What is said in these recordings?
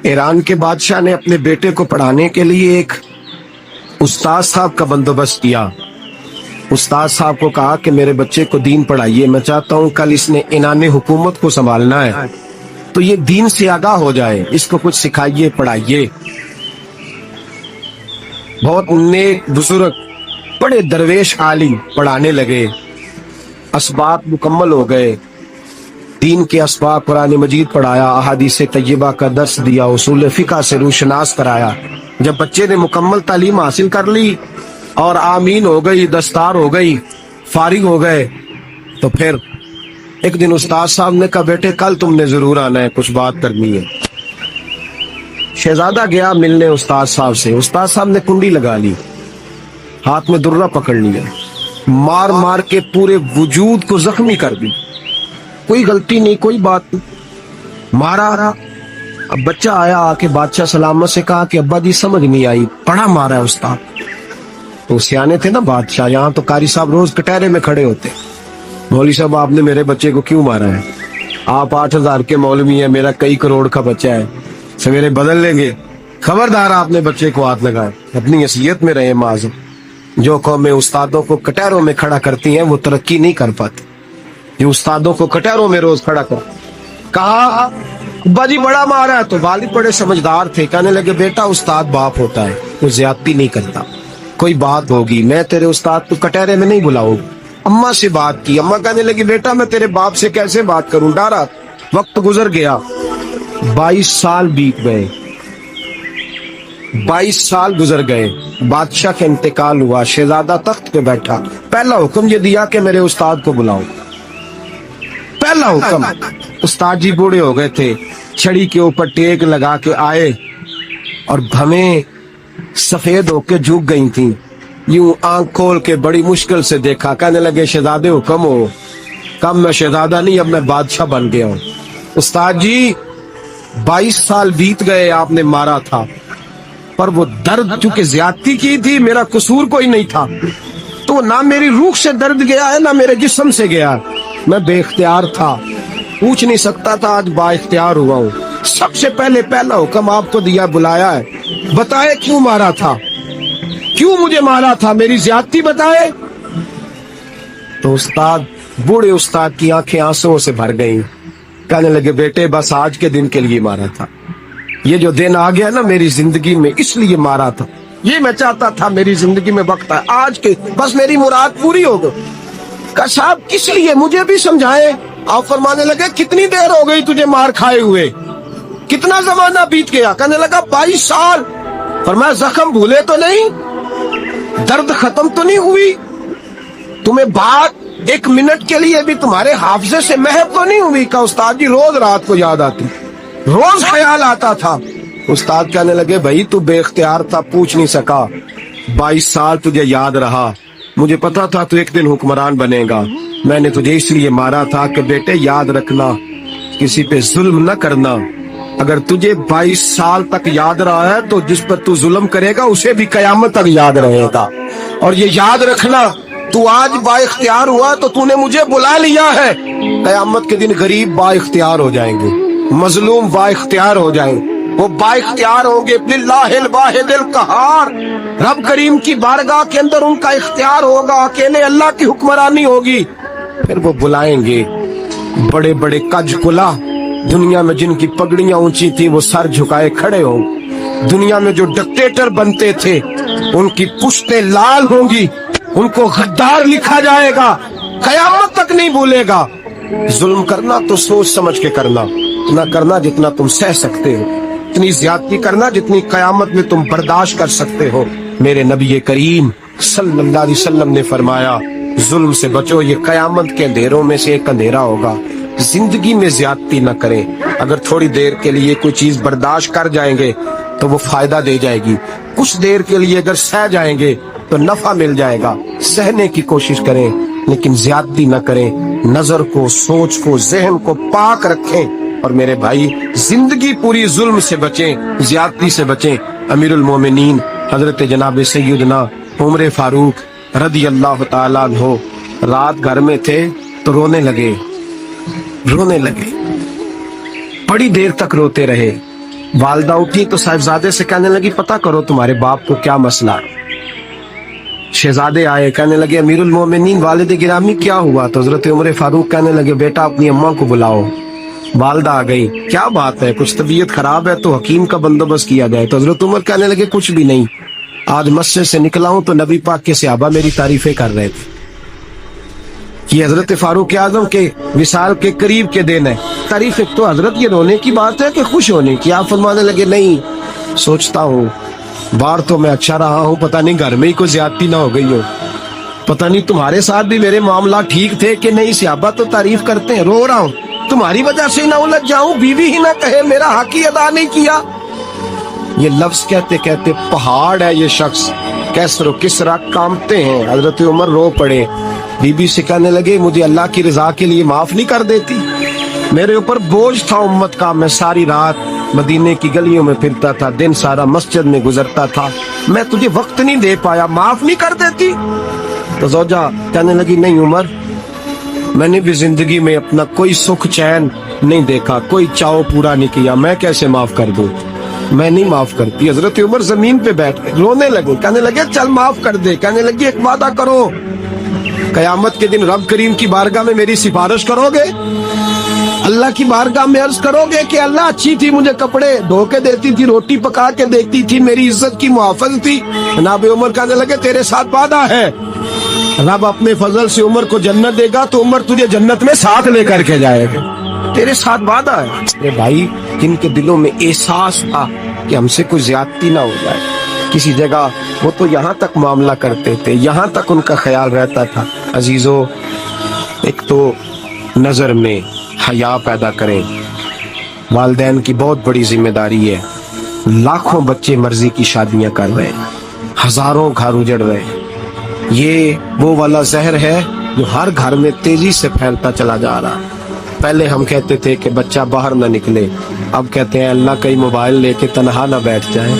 ایران کے بادشاہ نے اپنے بیٹے کو پڑھانے کے لیے ایک استاد صاحب کا بندوبست کیا۔ استاد صاحب کو کہا کہ میرے بچے کو دین پڑھائیے، میں چاہتا ہوں کل اس نے عنان حکومت کو سنبھالنا ہے تو یہ دین سے آگاہ ہو جائے، اس کو کچھ سکھائیے، پڑھائیے۔ بہت نیک بزرگ بڑے درویش عالم پڑھانے لگے، اسباق مکمل ہو گئے، دین کے اسباق قرآن مجید پڑھایا، احادیث طیبہ کا درس دیا، اصول فقہ سے روشناس کرایا۔ جب بچے نے مکمل تعلیم حاصل کر لی اور آمین ہو گئی، دستار ہو گئی، فارغ ہو گئے، تو پھر ایک دن استاد صاحب نے کہا بیٹے کل تم نے ضرور آنا ہے، کچھ بات کرنی ہے۔ شہزادہ گیا ملنے استاد صاحب سے، استاد صاحب نے کنڈی لگا لی، ہاتھ میں درہ پکڑ لیا، مار مار کے پورے وجود کو زخمی کر دی، کوئی غلطی نہیں، کوئی بات نہیں، مارا۔ اب بچہ آیا آ کے بادشاہ سلامت سے کہا کہ ابا جی سمجھ نہیں آئی، پڑھا مارا ہے استاد۔ تو سیانے تھے نا بادشاہ، یہاں تو قاری صاحب روز کٹہرے میں کھڑے ہوتے، مولوی صاحب آپ نے میرے بچے کو کیوں مارا ہے؟ آپ 8,000 کے مولوی ہیں، میرا کئی کروڑ کا بچہ ہے، سویرے بدل لیں گے، خبردار آپ نے بچے کو ہاتھ لگائے، اپنی حیثیت میں رہے معذور۔ جو قومیں استادوں کو کٹہروں میں کھڑا کرتی ہیں وہ ترقی نہیں کر پاتی، جو استادوں کو کٹہروں میں روز کھڑا کر۔ کہا ابا جی بڑا مارا ہے، تو والد بڑے سمجھدار تھے، کہنے لگے بیٹا استاد باپ ہوتا ہے، وہ زیادتی نہیں کرتا، کوئی بات ہوگی میں تیرے استاد کو کٹہرے میں نہیں بلاؤں۔ اماں سے بات کی، اماں کہنے لگی بیٹا میں تیرے باپ سے کیسے بات کروں، ڈارا۔ وقت گزر گیا، 22 سال بیت گئے، 22 سال گزر گئے، بادشاہ کا انتقال ہوا، شہزادہ تخت پہ بیٹھا، پہلا حکم یہ دیا کہ میرے استاد کو بلاؤ، پہلا حکم۔ استاد جی بوڑھے ہو گئے تھے، چھڑی کے اوپر ٹیک لگا کے آئے اور بھویں سفید ہو کے جھک گئی تھیں، یوں آنکھ کھول کے بڑی مشکل سے دیکھا، کہنے لگے شہزادے حکم ہو۔ کم میں شہزادہ نہیں، اب میں بادشاہ بن گیا ہوں۔ استاد جی 22 سال بیت گئے، آپ نے مارا تھا، پر وہ درد چونکہ زیادتی کی تھی، میرا قصور کوئی نہیں تھا، تو نہ میری روح سے درد گیا ہے نہ میرے جسم سے گیا، میں بے اختیار تھا، پوچھ نہیں سکتا تھا، آج با اختیار ہوا ہوں۔ سب سے پہلے پہلا حکم آپ کو دیا، بلایا ہے، بتائے کیوں مارا تھا، کیوں مجھے مارا تھا، میری زیادتی بتائے۔ تو استاد بوڑھے استاد کی آنکھیں آنسوں سے بھر گئیں، کہنے لگے بیٹے بس آج کے دن کے لیے مارا تھا، یہ جو دن آ گیا نا میری زندگی میں اس لیے مارا تھا، یہ میں چاہتا تھا میری زندگی میں وقت ہے، آج کے بس میری مراد پوری ہو گئی۔ کہا صاحب کس لیے، مجھے بھی سمجھائیں۔ آپ فرمانے لگے کتنی دیر ہو گئی تجھے مار کھائے ہوئے، کتنا زمانہ بیت گیا؟ کہنے لگا 22 سال۔ فرمایا زخم بھولے تو نہیں، درد ختم تو نہیں ہوئی، تمہیں بات 1 منٹ کے لیے بھی تمہارے حافظے سے محو تو نہیں ہوئی؟ کہا استاد جی روز رات کو یاد آتی، روز خیال آتا تھا۔ استاد کہنے لگے بھائی تو بے اختیار تھا، پوچھ نہیں سکا، 22 سال تجھے یاد رہا، مجھے پتا تھا تو ایک دن حکمران بنے گا، میں نے تجھے اس لیے مارا تھا کہ بیٹے یاد رکھنا کسی پہ ظلم نہ کرنا، اگر تجھے 22 سال تک یاد رہا ہے تو جس پر تو ظلم کرے گا اسے بھی قیامت تک یاد رہے گا، اور یہ یاد رکھنا تو آج با اختیار ہوا تو تو نے مجھے بلا لیا ہے، قیامت کے دن غریب با اختیار ہو جائیں گے، مظلوم با اختیار ہو جائیں گے، وہ با اختیار ہوں گے للہ الواحد القہار، رب کریم کی بارگاہ کے اندر ان کا اختیار ہوگا، اکیلے اللہ کی حکمرانی ہوگی، پھر وہ بلائیں گے بڑے بڑے کج کلا، دنیا میں جن کی پگڑیاں اونچی تھی وہ سر جھکائے کھڑے ہوں، دنیا میں جو ڈکٹیٹر بنتے تھے ان کی پشتیں لال ہوں گی، ان کو غدار لکھا جائے گا، قیامت تک نہیں بھولے گا۔ ظلم کرنا تو سوچ سمجھ کے کرنا، اتنا کرنا جتنا تم سہ سکتے ہو، اتنی زیادتی کرنا جتنی قیامت میں تم برداشت کر سکتے ہو۔ میرے نبی کریم صلی اللہ علیہ وسلم نے فرمایا ظلم سے بچو، یہ قیامت کے اندھیروں میں سے ایک اندھیرا ہوگا۔ زندگی میں زیادتی نہ کریں، اگر تھوڑی دیر کے لیے کوئی چیز برداشت کر جائیں گے تو وہ فائدہ دے جائے گی، کچھ دیر کے لیے اگر سہ جائیں گے تو نفع مل جائے گا، سہنے کی کوشش کریں لیکن زیادتی نہ کریں، نظر کو، سوچ کو، ذہن کو پاک رکھیں، اور میرے بھائی زندگی پوری ظلم سے بچیں، زیادتی سے بچیں۔ امیر المومنین حضرت جناب سیدنا عمر فاروق رضی اللہ تعالیٰ عنہ رات گھر میں تھے تو رونے لگے، بڑی دیر تک روتے رہے، वालदा उठी तो साहिबजादे से कहने लगी पता करो तुम्हारे बाप को क्या मसला है। शहजादे आए, कहने लगे अमीरुल मोमिनीन वालिद गिरामी क्या हुआ? तो हजरत उमर फारूक कहने लगे बेटा अपनी अम्मा को बुलाओ। वालदा आ गई, क्या बात है, कुछ तबीयत खराब है तो हकीम का बंदोबस्त किया जाए। तो हजरत उमर कहने लगे कुछ भी नहीं, आज मस्जिद से निकला हूं तो नबी पाक के सहाबा मेरी तारीफें कर रहे थे। ये हजरत फारूक आजम के विसाल के करीब के दिन है। तारीफ तो हजरत ये रोने की बात है कि खुश होने की? आप फरमाने लगे नहीं, सोचता हूँ बाहर तो मैं अच्छा रहा हूँ, पता नहीं घर में ही कोई ज्यादती ना हो गई हो, पता नहीं तुम्हारे साथ भी मेरे मामला ठीक थे कि नहीं। सहाबा तो तारीफ करते हैं, रो रहा हूँ तुम्हारी वजह से ना उलझ जाऊं, बीवी ही ना कहे मेरा हक ही अदा नहीं किया। ये लफ्ज कहते कहते पहाड़ है ये शख्स, कैसरो किसरा कांपते हैं। हजरत उमर रो पड़े, बीबी से कहने लगे मुझे अल्लाह की रजा के लिए माफ नहीं कर देती? मेरे ऊपर बोझ था उम्मत का, मैं सारी रात मदीने की गलियों में फिरता था, दिन सारा मस्जिद में गुजरता था, मैं तुझे वक्त नहीं दे पाया, माफ नहीं कर देती? तो जोजा कहने लगी नहीं उमर, मैंने भी जिंदगी में अपना कोई सुख चैन नहीं देखा, कोई चाव पूरा नहीं किया, मैं कैसे माफ कर दूं? मैं नहीं माफ करती। हजरत उमर जमीन पे बैठ गए, रोने लगे, कहने लगे चल माफ कर दे। कहने लगी एक वादा करो, कयामत के दिन रब करीम की बारगाह में मेरी सिफारिश करोगे? अल्लाह की बारगाह में अर्ज करोगे कि अल्लाह अच्छी थी, मुझे कपड़े धो के देती थी, रोटी पका के देती थी, मेरी इज्जत की मुहाफिज थी? जनाब उमर कहने लगे तेरे साथ वादा है, रब अपने फजल से उमर को जन्नत देगा तो उमर तुझे जन्नत में साथ लेकर के जाएगा, तेरे साथ वादा है। अरे भाई, जिनके दिलों में एहसास था कि हमसे कोई ज्यादती ना हो जाए किसी जगह, वो तो यहाँ तक मामला करते थे, यहाँ तक उनका ख्याल रहता था। अजीजों, एक तो नजर में हया पैदा करें, वालिदैन की बहुत बड़ी जिम्मेदारी है। लाखों बच्चे मर्जी की शादियां कर रहे हैं, हजारों घर उजड़ रहे हैं। ये वो वाला जहर है जो हर घर में तेजी से फैलता चला जा रहा। पहले हम कहते थे कि बच्चा बाहर ना निकले, अब कहते हैं अल्लाह कहीं मोबाइल लेके तनहा ना बैठ जाए,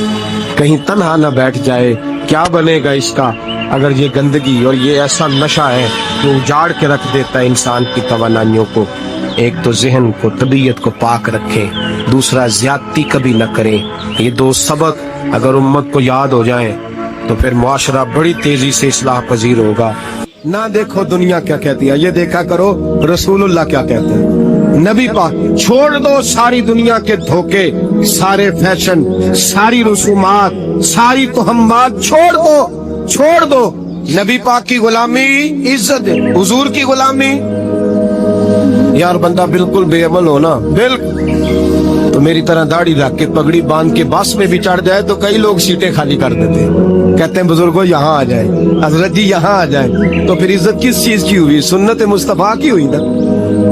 कहीं तनहा ना बैठ जाए, क्या बनेगा इसका अगर ये गंदगी और ये ऐसा नशा है जो उजाड़ के रख देता है इंसान की तवानाइयों को। एक तो ज़हन को, तबीयत को पाक रखें, दूसरा ज्यादती कभी न करें। ये दो सबक अगर उम्मत को याद हो जाएं तो फिर मुआशरा बड़ी तेजी से इस्लाह पजीर होगा। ना देखो दुनिया क्या कहती है, ये देखा करो रसूलुल्लाह क्या कहते हैं। नबी पाक, छोड़ दो सारी दुनिया के धोखे, सारे फैशन, सारी रसूमात, सारी तोहम्मात छोड़ दो, छोड़ दो। नबी पाक की गुलामी इज्जत है, हुजूर की गुलामी। यार बंदा बिल्कुल बेअमल हो ना, बिल्कुल, तो मेरी तरह दाढ़ी रख के पगड़ी बांध के बस में भी चढ़ जाए तो कई लोग सीटें खाली कर देते हैं, कहते हैं बुजुर्गों यहाँ आ जाए, हजरत जी यहाँ आ जाए। तो फिर इज्जत किस चीज की हुई? सुन्नत मुस्तफा की हुई ना,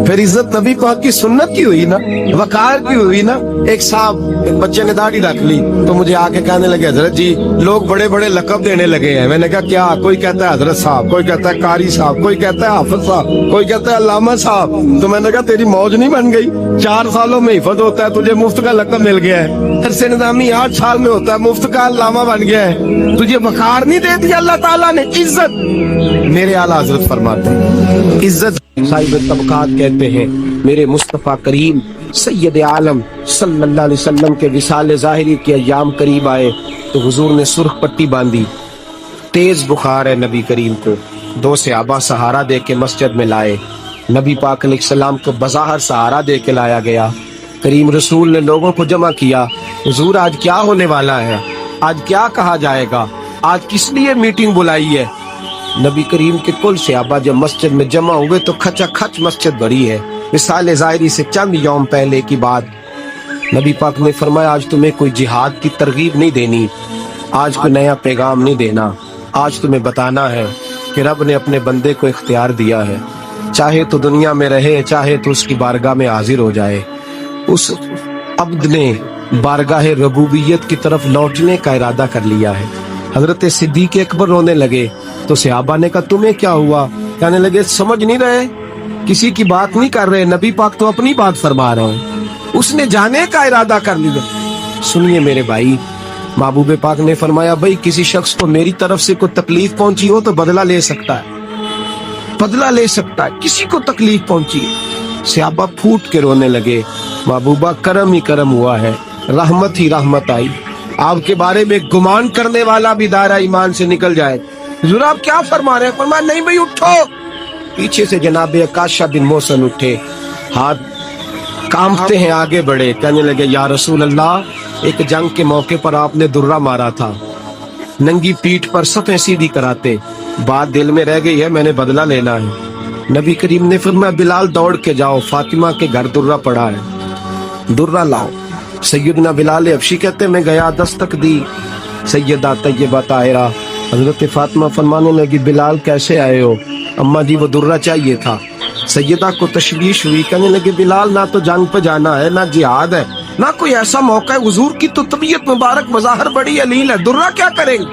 फिर इज्जत नबी पाक की सुन्नत की हुई ना, वकार की हुई ना। एक साहब, एक बच्चे ने दाढ़ी रख ली तो मुझे आके कहने लगे हजरत जी लोग बड़े बड़े लकब देने लगे हैं। मैंने कहा क्या? कोई कहता है हजरत साहब, कोई कहता है कारी साहब, कोई कहता है हाफिज साहब, कोई कहता है अल्लामा साहब। तो मैंने कहा तेरी मौज नहीं बन गई? 4 सालों में हिफज होता है, तुझे मुफ्त का लकब मिल गया है। अरसे निजामी 8 साल में होता है, मुफ्त का अल्लामा बन गया है, तुझे वकार नहीं दे दिया अल्लाह ताला ने, इज्जत। मेरे आला हजरत फरमाते हैं इज्जत साहिब तबकात कहते हैं। मेरे मुस्तफा करीम सैयद आलम सल्लल्लाहु अलैहि वसल्लम के विसाल ज़ाहिरी के अय्याम करीब आए तो हुजूर ने सुर्ख पट्टी बांधी, तेज बुखार है नबी करीम को। 2 सहाबा सहारा दे के मस्जिद में लाए, नबी पाक अलैहिस्सलाम को बज़ाहर सहारा दे के लाया गया। करीम रसूल ने लोगों को जमा किया, हुजूर आज क्या होने वाला है, आज क्या कहा जाएगा, आज किस लिए मीटिंग बुलाई है? नबी करीम के कुल सहाबा जब मस्जिद में जमा हुए तो खचाखच मस्जिद भरी है। विसाल ज़ाहिरी से चंद यौम पहले की बात, नबी पाक ने फरमाया आज तुम्हें कोई जिहाद की तरगीब नहीं देनी, आज कोई नया पैगाम नहीं देना, आज तुम्हें बताना है कि रब ने अपने बंदे को इख्तियार दिया है, चाहे तो दुनिया में रहे, चाहे तो उसकी बारगाह में हाजिर हो जाए। उस अब्द ने बारगाह रबूबियत की तरफ लौटने का इरादा कर लिया है। हजरत सिद्दीक अकबर रोने लगे तो सहाबा ने कहा तुम्हें क्या हुआ? कहने लगे समझ नहीं रहे, किसी की बात नहीं कर रहे, नबी पाक तो अपनी बात फरमा रहे हैं, उसने जाने का इरादा कर लिया। सुनिए मेरे भाई, महबूब पाक ने फरमाया भाई किसी शख्स को मेरी तरफ से कोई तकलीफ पहुंची हो तो बदला ले सकता है, बदला ले सकता है, किसी को तकलीफ पहुंची। सहाबा फूट के रोने लगे, महबूबा करम ही करम हुआ है, रहमत ही रहमत आई। आपके बारे में गुमान करने वाला भी दायरा ईमान से निकल जाए। हुजूर आप क्या फरमा रहे हैं? फरमाया नहीं भाई उठो। पीछे से जनाब अकाशा बिन मोहसन उठे, हाथ कांपते हैं, आगे बढ़े, कहने लगे या रसूल अल्लाह, एक जंग के मौके पर आपने दुर्रा मारा था, नंगी पीठ पर सफ़ें सीधी कराते, बात दिल में रह गई है, मैंने बदला लेना है। नबी करीम ने फरमाया बिलाल दौड़ के जाओ, फातिमा के घर दुर्रा पड़ा है, दुर्रा लाओ। सैयदना बिलाल हबशी कहते मैं गया, दस्तक दी, सैयदा तैयबा ताहिरा हजरत फातिमा फरमाने लगी बिलाल कैसे आए हो? अम्मा जी वो दुर्रा चाहिए था। सैयदा को तशवीश हुई, कहने लगे बिलाल ना तो जंग पे जाना है, ना जिहाद है, ना कोई ऐसा मौका है, हुजूर की तो तबीयत मुबारक मज़ाहर बड़ी अलील है, दुर्रा क्या करेंगे?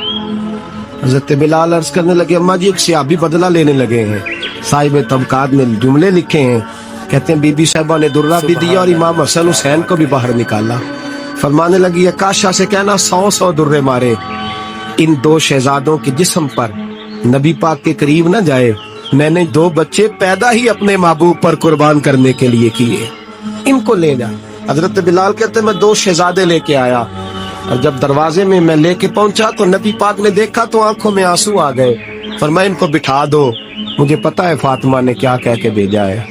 हजरत बिलाल अर्ज करने लगे अम्मा जी एक सहाबी बदला लेने लगे हैं, साहिब तबकात ने जुमले लिखे हैं, कहते हैं बीबी साहिबा ने दुर्रा भी दिया और इमाम हसन हुसैन को भी बाहर निकाला। फरमाने लगी अकाशा से कहना 100 दुर्रे मारे इन दो शहजादों के जिस्म पर, नबी पाक के करीब न जाए, मैंने 2 बच्चे पैदा ही अपने महबूब पर कुर्बान करने के लिए किए, इनको ले जा। हजरत बिलाल कहते मैं 2 शहजादे लेके आया और जब दरवाजे में मैं लेके पहुंचा तो नबी पाक ने देखा तो आंखों में आंसू आ गए। फरमाया इनको बिठा दो, मुझे पता है फातिमा ने क्या कह के भेजा है।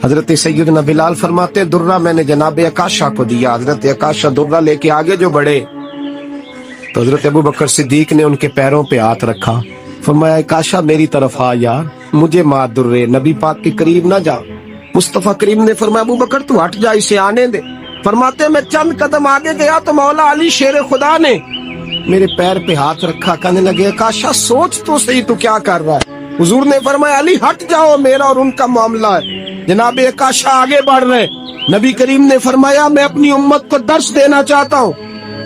हजरत सैयदना बिलाल फरमाते दुर्रा मैंने जनाब अकाशा को दिया। हजरत अकाशा दुर्रा लेके आगे जो बढ़े तो हजरत अबू बकर सिद्दीक ने उनके पैरों पे हाथ रखा, फरमाया अकाशा मेरी तरफ आ यार, मुझे मार दुर्रे, नबी पाक के करीब ना जा। मुस्तफा करीम ने फरमाया अबू बकर तू हट जा, इसे आने दे। फरमाते मैं चंद कदम आगे गया तो मौला अली शेर खुदा ने मेरे पैर पे हाथ रखा, कहने लगे अकाशा सोच तो सही तू क्या कर रहा है। हुजूर ने फरमाया अली हट जाओ, मेरा और उनका मामला है। जनाब अकाशा आगे बढ़ रहे, नबी करीम ने फरमाया मैं अपनी उम्मत को दर्श देना चाहता हूँ,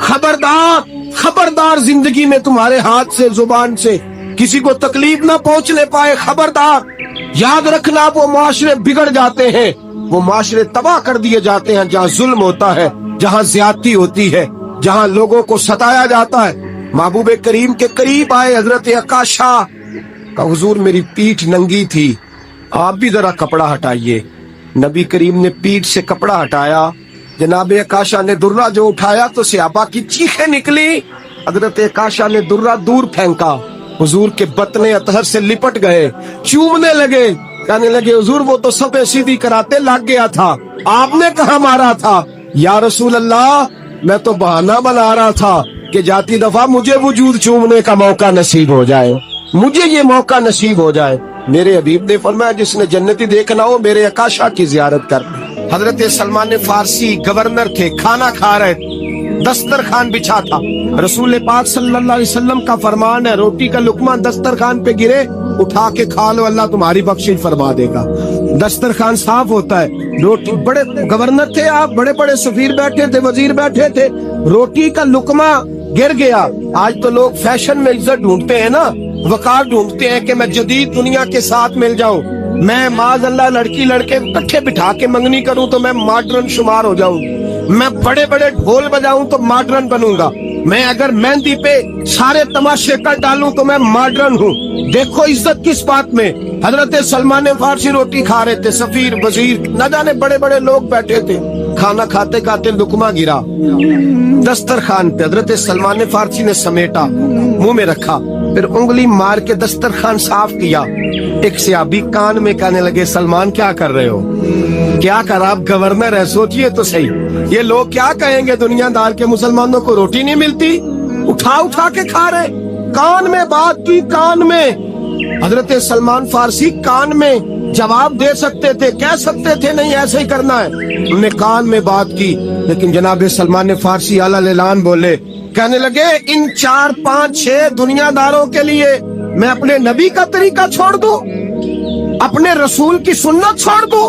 खबरदार खबरदार जिंदगी में तुम्हारे हाथ से जुबान से किसी को तकलीफ ना पहुंचने पाए, खबरदार। याद रखना वो माशरे बिगड़ जाते हैं, वो माशरे तबाह कर दिए जाते हैं जहाँ जुल्म होता है, जहाँ ज्यादती होती है, जहाँ लोगों को सताया जाता है। महबूब करीम के करीब आए हजरत अकाशा का, हुजूर मेरी पीठ नंगी थी, आप भी जरा कपड़ा हटाइए। नबी करीम ने पीठ से कपड़ा हटाया, जनाब अकाशा ने दुर्रा जो उठाया तो सहाबा की चीखें निकली। हजरत अकाशा ने दुर्रा दूर फेंका, हुजूर के बतने अतहर से लिपट गए, चूमने लगे, कहने लगे हुजूर वो तो सफ़े सीधी कराते लग गया था, आपने कहा मारा था? या रसूल अल्लाह मैं तो बहाना बना रहा था कि जाती दफा मुझे वजूद चूमने का मौका नसीब हो जाए, मुझे ये मौका नसीब हो जाए। मेरे हबीब ने फरमाया जिसने जन्नती देखना हो मेरे अकाशा की जियारत कर। हजरत सलमान फारसी गवर्नर थे, खाना खा रहे, दस्तरखान बिछा था, रसूल पाक सल्लल्लाहु अलैहि वसल्लम का फरमान है रोटी का लुकमा दस्तरखान पे गिरे उठा के खा लो, अल्लाह तुम्हारी बख्शिश फरमा देगा। दस्तरखान साफ होता है, रोटी, बड़े गवर्नर थे आप, बड़े बड़े सफीर बैठे थे, वजीर बैठे थे, रोटी का लुकमा गिर गया। आज तो लोग फैशन में इज्जत ढूंढते हैं ना, वकार ढूंढते हैं कि मैं जदीद दुनिया के साथ मिल जाऊं, मैं माज अल्लाह लड़की लड़के इकट्ठे बिठा के मंगनी करूं तो मैं मॉडर्न शुमार हो जाऊं, मैं बड़े बड़े ढोल बजाऊं तो मॉडर्न बनूंगा, मैं अगर मेहंदी पे सारे तमाशे कर डालूं तो मैं मॉडर्न हूँ। देखो इज्जत किस बात में। हजरत सलमान फारसी रोटी खा रहे थे, सफीर वजीर न जाने बड़े बड़े लोग बैठे थे, खाना खाते खाते लुकमा गिरा दस्तरखान पे, हजरत सलमान फारसी ने समेटा, मुंह में रखा, फिर उंगली मार के दस्तरखान साफ किया। एक सहाबी कान में कहने लगे सलमान क्या कर रहे हो, क्या कर, आप गवर्नर है, सोचिए तो सही, ये लोग क्या कहेंगे दुनियादार के मुसलमानों को रोटी नहीं मिलती, उठा उठा के खा रहे। कान में बात की, कान में। हजरत सलमान फारसी कान में जवाब दे सकते थे, कह सकते थे नहीं ऐसे ही करना है, उन्होंने कान में बात की, लेकिन जनाब सलमान फारसी आला ऐलान बोले, कहने लगे इन 4 5 6 दुनियादारों के लिए मैं अपने नबी का तरीका छोड़ दूं, अपने रसूल की सुन्नत छोड़ दूं?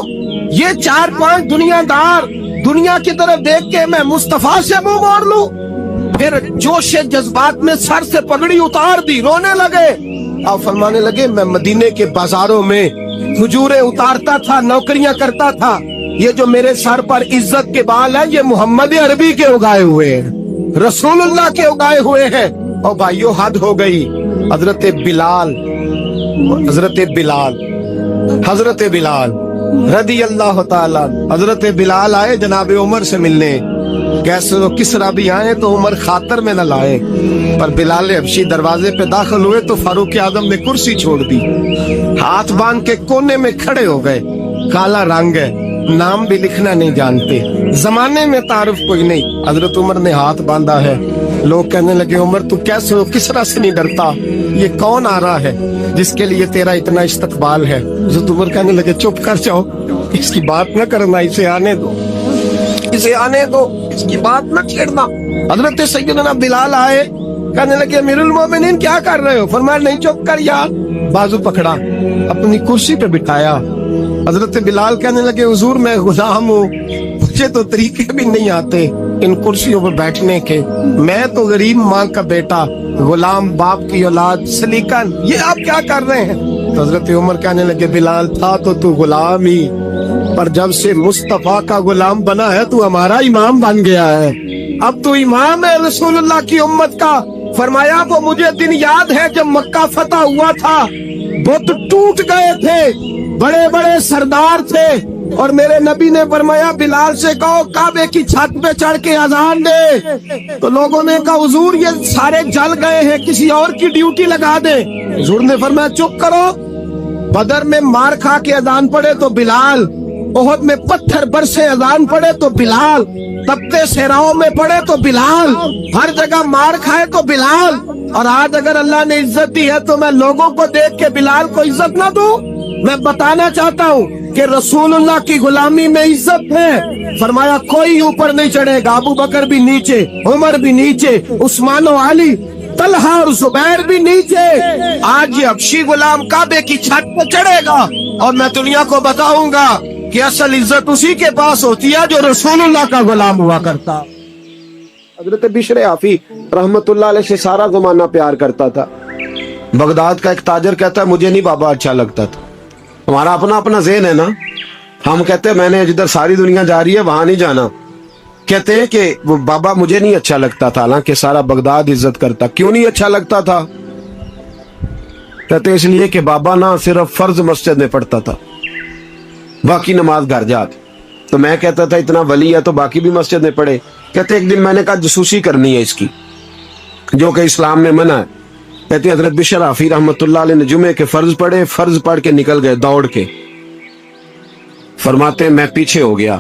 ये 4 5 दुनियादार दुनिया की तरफ देख के मैं मुस्तफा से मुंह मोड़ लूं? फिर जोश जज्बात में सर से पगड़ी उतार दी, रोने लगे। आप फरमाने लगे मैं मदीने के बाजारों में हुजूरें उतारता था, नौकरियां करता था, ये जो मेरे सर पर इज्जत के बाल है ये मोहम्मद अरबी के उगाए हुए हैं, रसूलुल्लाह के उगाए हुए हैं। और भाइयों हद हो गई। हजरत बिलाल رضی اللہ تعالیٰ۔ حضرت بلال آئے جناب عمر سے ملنے، کیسے وہ کسرا بھی آئے تو عمر خاطر میں نہ لائے، پر بلال حبشی دروازے پہ داخل ہوئے تو فاروق اعظم نے کرسی چھوڑ دی، ہاتھ باندھ کے کونے میں کھڑے ہو گئے۔ کالا رنگ ہے، نام بھی لکھنا نہیں جانتے، زمانے میں تعارف کوئی نہیں۔ حضرت عمر نے ہاتھ باندھا ہے، لوگ کہنے لگے عمر تو کیسے ہو، کسرا سے نہیں ڈرتا، یہ کون آ رہا ہے جس کے لیے تیرا اتنا استقبال ہے؟ حضرت عمر کہنے لگے چپ کر جاؤ، اس کی بات نہ کرنا، اسے آنے دو، اسے آنے دو، اس کی بات نہ چھیڑنا۔ حضرت سیدنا بلال آئے، کہنے لگے امیر المومنین کیا کر رہے ہو؟ فرمایا نہیں چپ کر یار، بازو پکڑا، اپنی کرسی پہ بٹھایا۔ حضرت بلال کہنے لگے حضور میں غلام ہوں، مجھے تو طریقے بھی نہیں آتے ان کرسیوں پر بیٹھنے کے، میں تو غریب ماں کا بیٹا، غلام باپ کی اولاد، سلیقن، یہ آپ کیا کر رہے ہیں؟ تو حضرت عمر کہنے لگے بلال تھا تو غلام ہی، پر جب سے مصطفیٰ کا غلام بنا ہے تو ہمارا امام بن گیا ہے، اب تو امام ہے رسول اللہ کی امت کا۔ فرمایا وہ مجھے دن یاد ہے جب مکہ فتح ہوا تھا، بت ٹوٹ گئے تھے، بڑے بڑے سردار تھے، اور میرے نبی نے فرمایا بلال سے کہو کعبے کی چھت پہ چڑھ کے اذان دے، تو لوگوں نے کہا حضور یہ سارے جل گئے ہیں، کسی اور کی ڈیوٹی لگا دے۔ حضور نے فرمایا چپ کرو، بدر میں مار کھا کے اذان پڑے تو بلال، احد میں پتھر برسے اذان پڑے تو بلال، تپتے صحراؤں میں پڑے تو بلال، ہر جگہ مار کھائے تو بلال، اور آج اگر اللہ نے عزت دی ہے تو میں لوگوں کو دیکھ کے بلال کو عزت نہ دوں؟ میں بتانا چاہتا ہوں کہ رسول اللہ کی غلامی میں عزت ہے۔ فرمایا کوئی اوپر نہیں چڑھے گا، ابو بکر بھی نیچے، عمر بھی نیچے، عثمان و علی، طلحہ اور زبیر بھی نیچے۔ آج یہ حبشی غلام کعبے کی چھت پہ چڑھے گا اور میں دنیا کو بتاؤں گا کہ اصل عزت اسی کے پاس ہوتی ہے جو رسول اللہ کا غلام ہوا کرتا۔ حضرت بشر حافی رحمت اللہ علیہ سے سارا زمانہ پیار کرتا تھا۔ بغداد کا ایک تاجر کہتا ہے مجھے نہیں بابا اچھا لگتا تھا، ہمارا اپنا اپنا ذہن ہے نا، ہم کہتے ہیں میں نے جدھر ساری دنیا جا رہی ہے وہاں نہیں جانا، کہتے ہیں کہ وہ بابا مجھے نہیں اچھا لگتا تھا، حالانکہ سارا بغداد عزت کرتا۔ کیوں نہیں اچھا لگتا تھا؟ کہتے اس لیے کہ بابا نہ صرف فرض مسجد میں پڑھتا تھا، باقی نماز گھر جاتی، تو میں کہتا تھا اتنا ولی ہے تو باقی بھی مسجد میں پڑھے۔ کہتے ایک دن میں نے کہا جسوسی کرنی ہے اس کی، جو کہ اسلام میں منع ہے۔ کہتے حضرت بشر حافی رحمت اللہ علیہ نے جمعے کے فرض پڑھے، فرض پڑھ کے نکل گئے دوڑ کے، فرماتے میں پیچھے ہو گیا،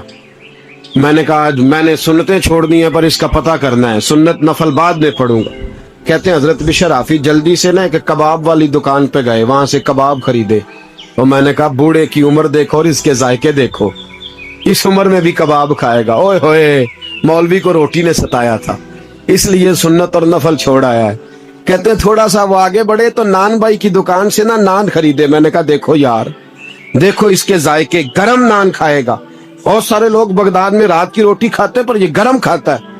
میں نے کہا میں نے سنتیں چھوڑ دی ہیں پر اس کا پتہ کرنا ہے، سنت نفل بعد میں پڑھوں گا۔ کہتے ہیں حضرت بشر حافی جلدی سے نا ایک کباب والی دکان پہ گئے، وہاں سے کباب خریدے، اور میں نے کہا بوڑھے کی عمر دیکھو اور اس کے ذائقے دیکھو، اس عمر میں بھی کباب کھائے گا، اوئے ہوئے مولوی کو روٹی نے ستایا تھا، اس لیے سنت اور نفل چھوڑ آیا ہے۔ کہتے ہیں تھوڑا سا وہ آگے بڑھے تو نان بھائی کی دکان سے نا نان خریدے، میں نے کہا دیکھو یار، دیکھو اس کے ذائقے، گرم نان کھائے گا، بہت سارے لوگ بغداد میں رات کی روٹی کھاتے پر یہ گرم کھاتا ہے۔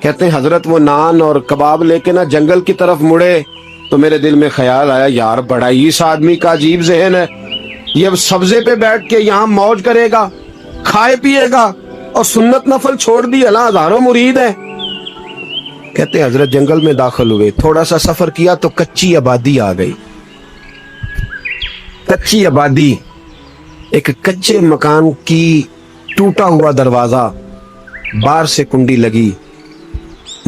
کہتے ہیں حضرت وہ نان اور کباب لے کے نا جنگل کی طرف مڑے تو میرے دل میں خیال آیا یار بڑا ہی اس آدمی کا عجیب ذہن ہے، یہ سبزے پہ بیٹھ کے یہاں موج کرے گا، کھائے پیے گا، اور سنت نفل چھوڑ دی، اللہ ہزاروں مرید ہے۔ کہتے ہیں حضرت جنگل میں داخل ہوئے، تھوڑا سا سفر کیا تو کچی آبادی آ گئی، کچی آبادی، ایک کچے مکان کی ٹوٹا ہوا دروازہ، باہر سے کنڈی لگی،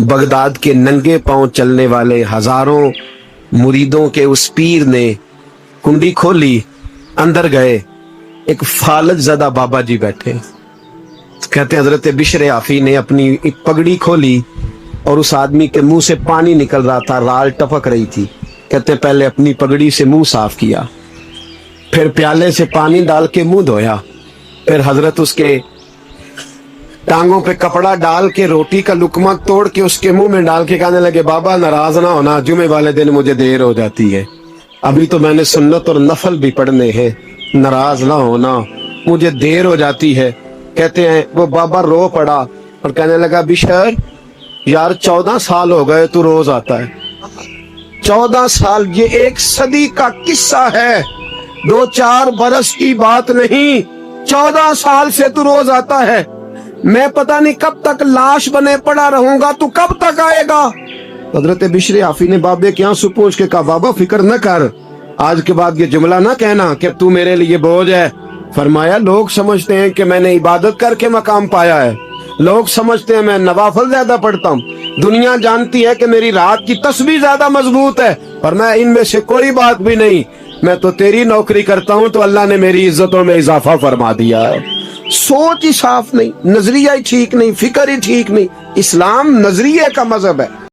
بغداد کے ننگے پاؤں چلنے والے ہزاروں مریدوں کے اس پیر نے کنڈی کھولی، اندر گئے، ایک فالج زدہ بابا جی بیٹھے۔ کہتے ہیں حضرت بشر حافی نے اپنی پگڑی کھولی اور اس آدمی کے منہ سے پانی نکل رہا تھا، رال ٹپک رہی تھی۔ کہتے ہیں پہلے اپنی پگڑی سے منہ صاف کیا، پھر پیالے سے پانی ڈال کے منہ دھویا، پھر حضرت اس کے ٹانگوں پہ کپڑا ڈال کے روٹی کا لقمہ توڑ کے اس کے منہ میں ڈال کے کہنے لگے بابا ناراض نہ ہونا، جمعے والے دن مجھے دیر ہو جاتی ہے، ابھی تو میں نے سنت اور نفل بھی پڑھنے ہیں، ناراض نہ ہونا، مجھے دیر ہو جاتی ہے۔ کہتے ہیں وہ بابا رو پڑا اور کہنے لگا بشر یار 14 سال ہو گئے تو روز آتا ہے، 14 سال، یہ 1 صدی کا قصہ ہے، 2-4 برس کی بات نہیں، 14 سال سے تو روز آتا ہے، میں پتہ نہیں کب تک لاش بنے پڑا رہوں گا، تو کب تک آئے گا؟ حضرت بشر حافی نے بابے کے آنسو پوچھ کے کہا بابا فکر نہ کر، آج کے بعد یہ جملہ نہ کہنا کہ تو میرے لیے بوجھ ہے، فرمایا لوگ سمجھتے ہیں کہ میں نے عبادت کر کے مقام پایا ہے، لوگ سمجھتے ہیں میں نوافل زیادہ پڑھتا ہوں، دنیا جانتی ہے کہ میری رات کی تسبیح زیادہ مضبوط ہے، اور میں ان میں سے کوئی بات بھی نہیں، میں تو تیری نوکری کرتا ہوں تو اللہ نے میری عزتوں میں اضافہ فرما دیا ہے۔ سوچ ہی صاف نہیں، نظریہ ہی ٹھیک نہیں، فکر ہی ٹھیک نہیں۔ اسلام نظریے کا مذہب ہے۔